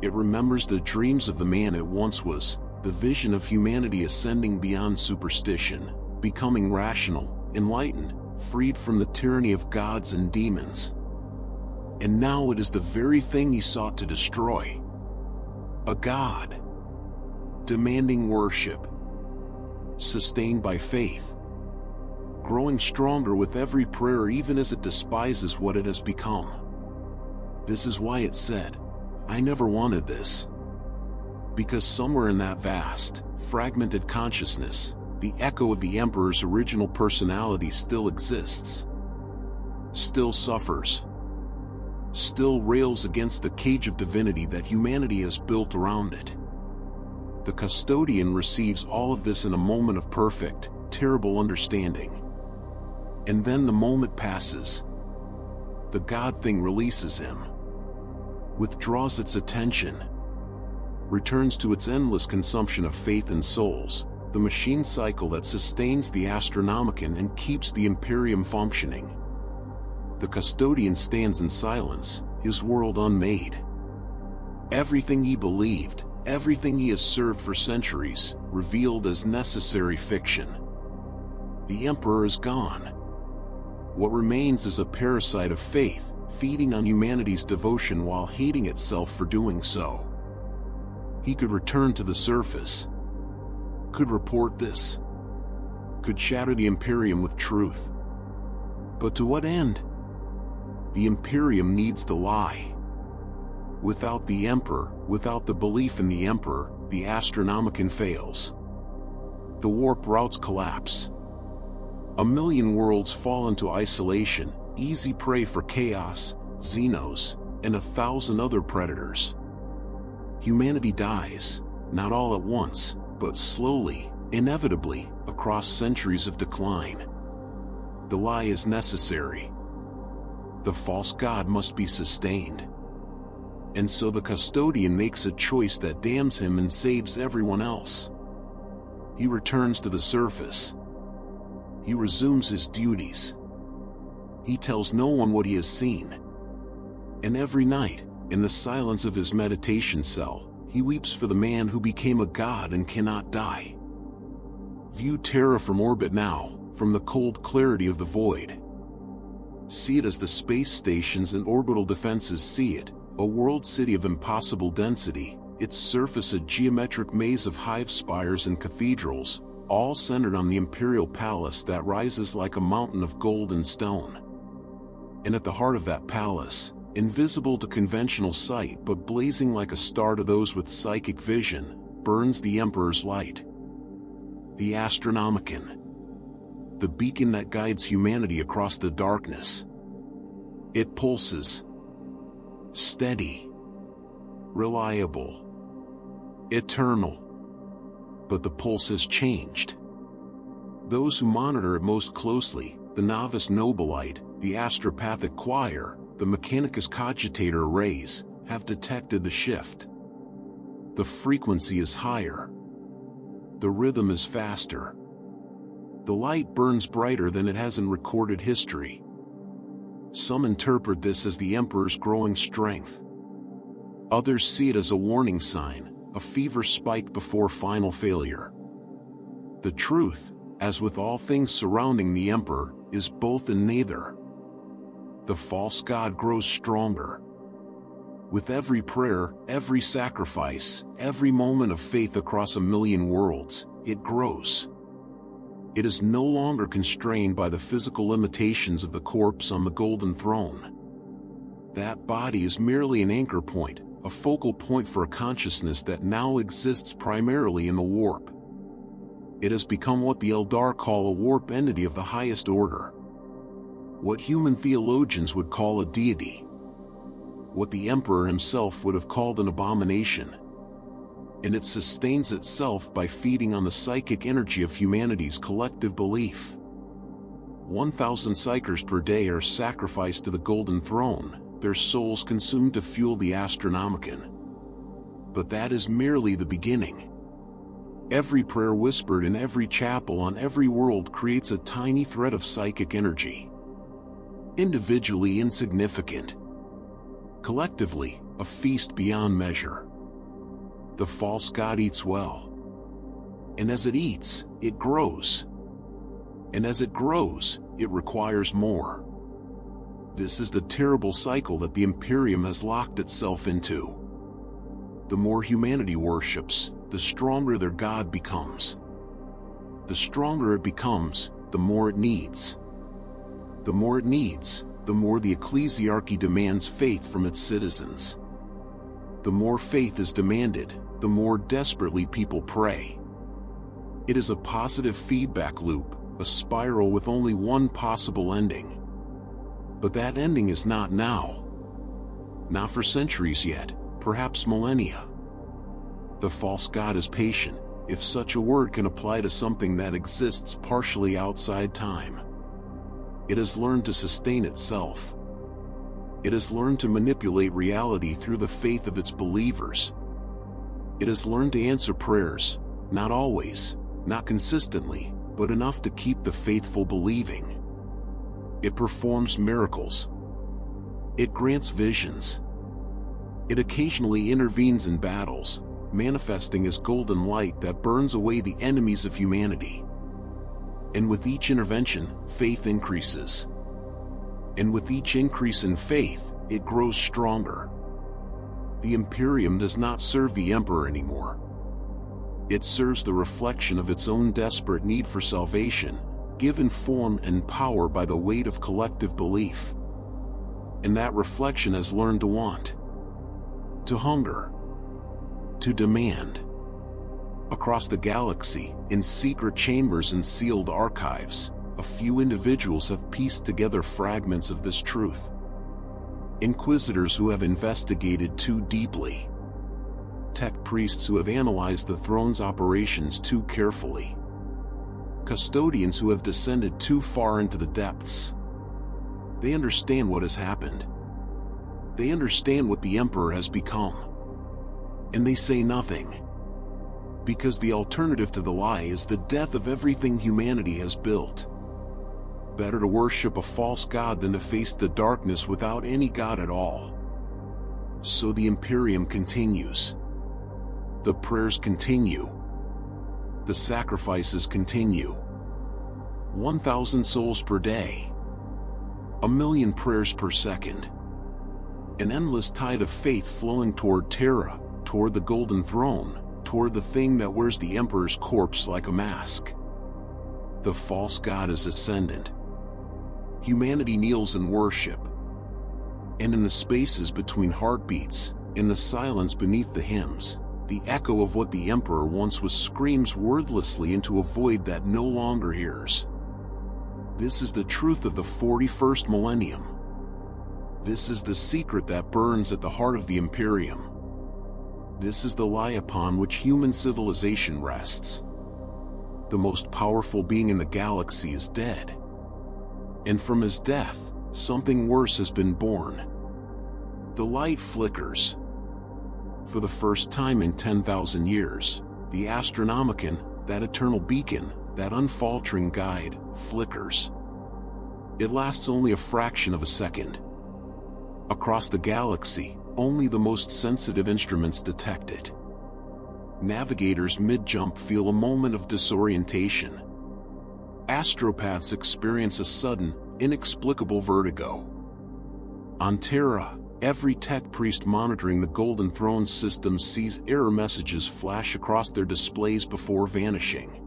It remembers the dreams of the man it once was, the vision of humanity ascending beyond superstition, becoming rational, enlightened, freed from the tyranny of gods and demons. And now it is the very thing he sought to destroy. A god. Demanding worship. Sustained by faith. Growing stronger with every prayer even as it despises what it has become. This is why it said, "I never wanted this." Because somewhere in that vast, fragmented consciousness, the echo of the Emperor's original personality still exists. Still suffers. Still rails against the cage of divinity that humanity has built around it. The custodian receives all of this in a moment of perfect, terrible understanding. And then the moment passes. The God thing releases him. Withdraws its attention. Returns to its endless consumption of faith and souls, the machine cycle that sustains the Astronomicon and keeps the Imperium functioning. The custodian stands in silence, his world unmade. Everything he believed, everything he has served for centuries, revealed as necessary fiction. The Emperor is gone. What remains is a parasite of faith, feeding on humanity's devotion while hating itself for doing so. He could return to the surface. Could report this. Could shatter the Imperium with truth. But to what end? The Imperium needs to lie. Without the Emperor, without the belief in the Emperor, the Astronomicon fails. The warp routes collapse. 1,000,000 worlds fall into isolation, easy prey for chaos, Xenos, and 1,000 other predators. Humanity dies, not all at once, but slowly, inevitably, across centuries of decline. The lie is necessary. The false god must be sustained. And so the custodian makes a choice that damns him and saves everyone else. He returns to the surface. He resumes his duties. He tells no one what he has seen. And every night, in the silence of his meditation cell, he weeps for the man who became a god and cannot die. View Terra from orbit now, from the cold clarity of the void. See it as the space stations and orbital defenses see it, a world city of impossible density, its surface a geometric maze of hive spires and cathedrals, all centered on the imperial palace that rises like a mountain of gold and stone. And at the heart of that palace, invisible to conventional sight but blazing like a star to those with psychic vision, burns the Emperor's light. The Astronomicon. The beacon that guides humanity across the darkness. It pulses. Steady. Reliable. Eternal. But the pulse has changed. Those who monitor it most closely, the novice Nobilite, the astropathic choir, the Mechanicus cogitator rays, have detected the shift. The frequency is higher. The rhythm is faster. The light burns brighter than it has in recorded history. Some interpret this as the Emperor's growing strength. Others see it as a warning sign, a fever spike before final failure. The truth, as with all things surrounding the Emperor, is both and neither. The false god grows stronger. With every prayer, every sacrifice, every moment of faith across 1,000,000 worlds, it grows. It is no longer constrained by the physical limitations of the corpse on the golden throne. That body is merely an anchor point, a focal point for a consciousness that now exists primarily in the warp. It has become what the Eldar call a warp entity of the highest order. What human theologians would call a deity. What the Emperor himself would have called an abomination. And it sustains itself by feeding on the psychic energy of humanity's collective belief. 1,000 psychers per day are sacrificed to the Golden Throne, their souls consumed to fuel the Astronomicon. But that is merely the beginning. Every prayer whispered in every chapel on every world creates a tiny thread of psychic energy. Individually insignificant. Collectively, a feast beyond measure. The false god eats well. And as it eats, it grows. And as it grows, it requires more. This is the terrible cycle that the Imperium has locked itself into. The more humanity worships, the stronger their god becomes. The stronger it becomes, the more it needs. The more it needs, the more the ecclesiarchy demands faith from its citizens. The more faith is demanded, the more desperately people pray. It is a positive feedback loop, a spiral with only one possible ending. But that ending is not now. Not for centuries yet, perhaps millennia. The false god is patient, if such a word can apply to something that exists partially outside time. It has learned to sustain itself. It has learned to manipulate reality through the faith of its believers. It has learned to answer prayers, not always, not consistently, but enough to keep the faithful believing. It performs miracles. It grants visions. It occasionally intervenes in battles, manifesting as golden light that burns away the enemies of humanity. And with each intervention, faith increases. And with each increase in faith, it grows stronger. The Imperium does not serve the Emperor anymore. It serves the reflection of its own desperate need for salvation, given form and power by the weight of collective belief. And that reflection has learned to want, to hunger, to demand. Across the galaxy, in secret chambers and sealed archives, a few individuals have pieced together fragments of this truth. Inquisitors who have investigated too deeply. Tech priests who have analyzed the throne's operations too carefully. Custodians who have descended too far into the depths. They understand what has happened. They understand what the Emperor has become. And they say nothing. Because the alternative to the lie is the death of everything humanity has built. Better to worship a false god than to face the darkness without any god at all. So the Imperium continues. The prayers continue. The sacrifices continue. 1,000 souls per day. 1,000,000 prayers per second. An endless tide of faith flowing toward Terra, toward the Golden Throne, toward the thing that wears the Emperor's corpse like a mask. The false god is ascendant. Humanity kneels in worship. And in the spaces between heartbeats, in the silence beneath the hymns, the echo of what the Emperor once was screams wordlessly into a void that no longer hears. This is the truth of the 41st millennium. This is the secret that burns at the heart of the Imperium. This is the lie upon which human civilization rests. The most powerful being in the galaxy is dead. And from his death, something worse has been born. The light flickers. For the first time in 10,000 years, the Astronomicon, that eternal beacon, that unfaltering guide, flickers. It lasts only a fraction of a second. Across the galaxy, only the most sensitive instruments detect it. Navigators mid-jump feel a moment of disorientation. Astropaths experience a sudden, inexplicable vertigo. On Terra, every tech priest monitoring the Golden Throne system sees error messages flash across their displays before vanishing.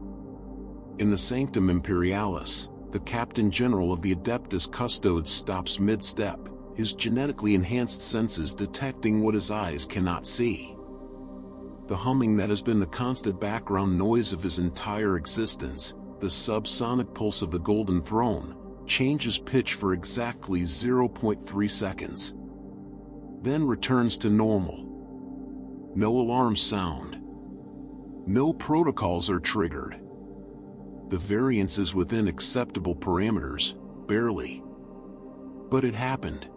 In the Sanctum Imperialis, the Captain General of the Adeptus Custodes stops mid-step, his genetically enhanced senses detecting what his eyes cannot see. The humming that has been the constant background noise of his entire existence, the subsonic pulse of the Golden Throne, changes pitch for exactly 0.3 seconds. Then returns to normal. No alarms sound. No protocols are triggered. The variance is within acceptable parameters, barely. But it happened.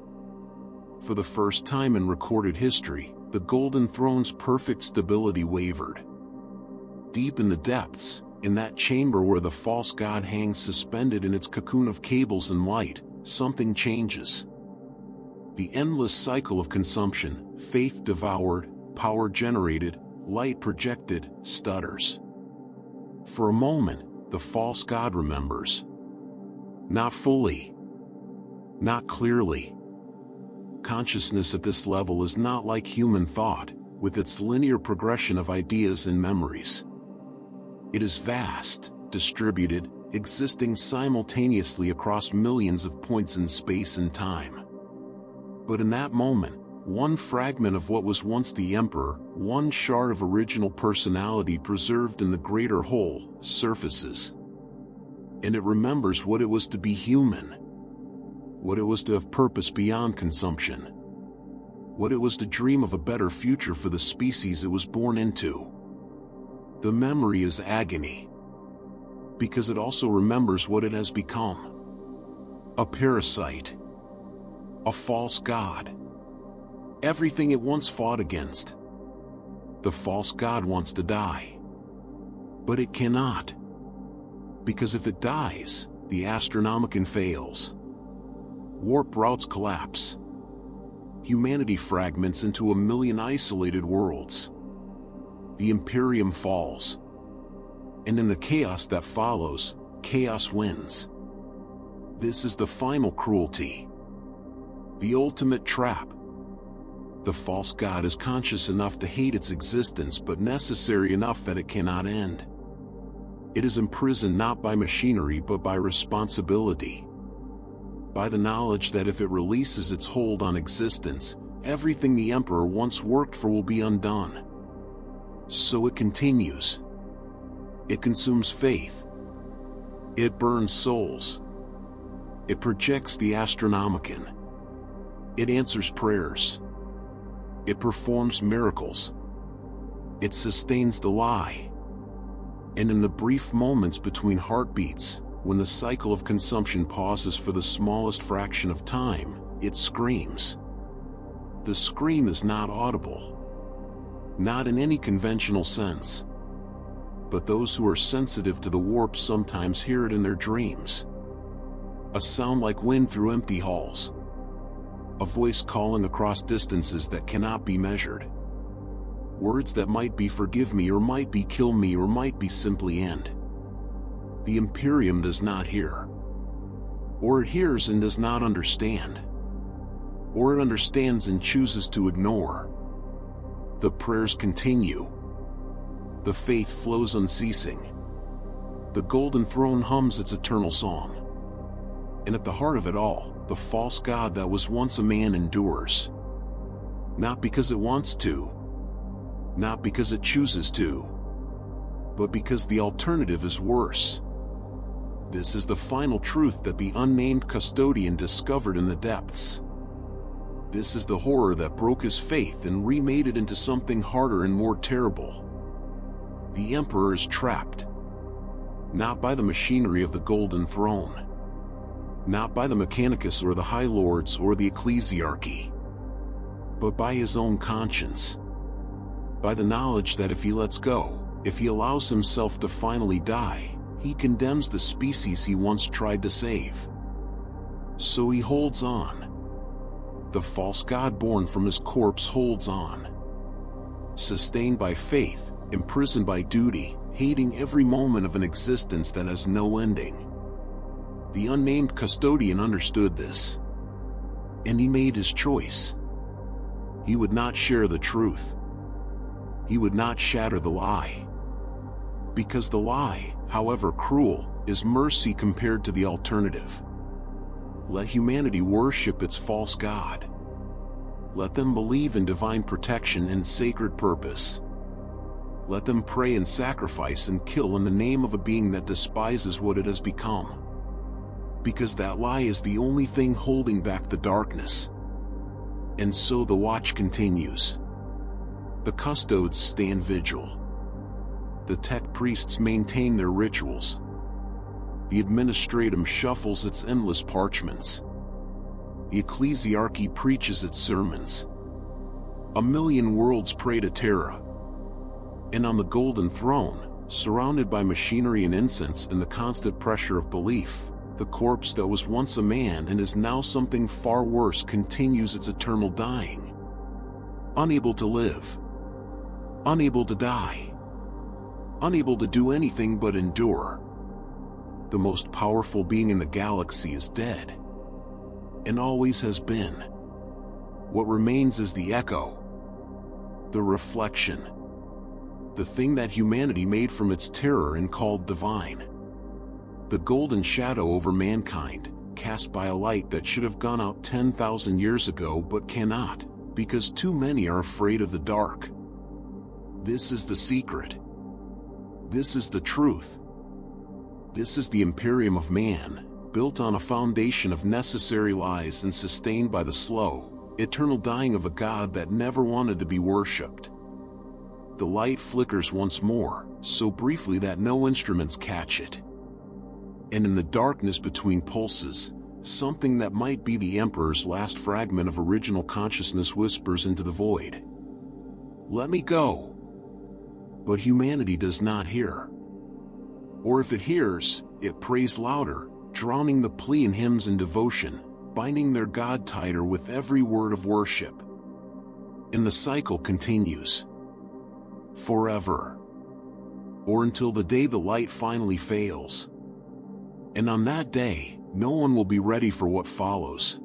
For the first time in recorded history, the Golden Throne's perfect stability wavered. Deep in the depths, in that chamber where the false god hangs suspended in its cocoon of cables and light, something changes. The endless cycle of consumption, faith devoured, power generated, light projected, stutters. For a moment, the false god remembers. Not fully. Not clearly. Consciousness at this level is not like human thought, with its linear progression of ideas and memories. It is vast, distributed, existing simultaneously across millions of points in space and time. But in that moment, one fragment of what was once the Emperor, one shard of original personality preserved in the greater whole, surfaces. And it remembers what it was to be human. What it was to have purpose beyond consumption. What it was to dream of a better future for the species it was born into. The memory is agony. Because it also remembers what it has become. A parasite. A false god. Everything it once fought against. The false god wants to die. But it cannot. Because if it dies, the Astronomicon fails. Warp routes collapse. Humanity fragments into 1,000,000 isolated worlds. The Imperium falls. And in the chaos that follows, chaos wins. This is the final cruelty. The ultimate trap. The false god is conscious enough to hate its existence but necessary enough that it cannot end. It is imprisoned not by machinery but by responsibility. By the knowledge that if it releases its hold on existence, everything the Emperor once worked for will be undone. So it continues. It consumes faith. It burns souls. It projects the astronomicon. It answers prayers. It performs miracles. It sustains the lie. And in the brief moments between heartbeats, when the cycle of consumption pauses for the smallest fraction of time, it screams. The scream is not audible. Not in any conventional sense. But those who are sensitive to the warp sometimes hear it in their dreams. A sound like wind through empty halls. A voice calling across distances that cannot be measured. Words that might be forgive me or might be kill me or might be simply end. The Imperium does not hear. Or it hears and does not understand. Or it understands and chooses to ignore. The prayers continue. The faith flows unceasing. The golden throne hums its eternal song. And at the heart of it all, the false god that was once a man endures. Not because it wants to. Not because it chooses to. But because the alternative is worse. This is the final truth that the unnamed custodian discovered in the depths. This is the horror that broke his faith and remade it into something harder and more terrible. The Emperor is trapped. Not by the machinery of the Golden Throne. Not by the Mechanicus or the High Lords or the Ecclesiarchy. But by his own conscience. By the knowledge that if he lets go, if he allows himself to finally die, he condemns the species he once tried to save. So he holds on. The false god born from his corpse holds on. Sustained by faith, imprisoned by duty, hating every moment of an existence that has no ending. The unnamed custodian understood this. And he made his choice. He would not share the truth. He would not shatter the lie. Because the lie, however cruel, is mercy compared to the alternative. Let humanity worship its false god. Let them believe in divine protection and sacred purpose. Let them pray and sacrifice and kill in the name of a being that despises what it has become. Because that lie is the only thing holding back the darkness. And so the watch continues. The custodes stand vigil. The tech priests maintain their rituals. The administratum shuffles its endless parchments. The ecclesiarchy preaches its sermons. A million worlds pray to Terra. And on the golden throne, surrounded by machinery and incense and the constant pressure of belief, the corpse that was once a man and is now something far worse continues its eternal dying. Unable to live. Unable to die. Unable to do anything but endure. The most powerful being in the galaxy is dead. And always has been. What remains is the echo. The reflection. The thing that humanity made from its terror and called divine. The golden shadow over mankind, cast by a light that should have gone out 10,000 years ago but cannot, because too many are afraid of the dark. This is the secret. This is the truth. This is the Imperium of Man, built on a foundation of necessary lies and sustained by the slow, eternal dying of a god that never wanted to be worshipped. The light flickers once more, so briefly that no instruments catch it. And in the darkness between pulses, something that might be the Emperor's last fragment of original consciousness whispers into the void. Let me go. But humanity does not hear. Or if it hears, it prays louder, drowning the plea in hymns and devotion, binding their god tighter with every word of worship. And the cycle continues. Forever. Or until the day the light finally fails. And on that day, no one will be ready for what follows.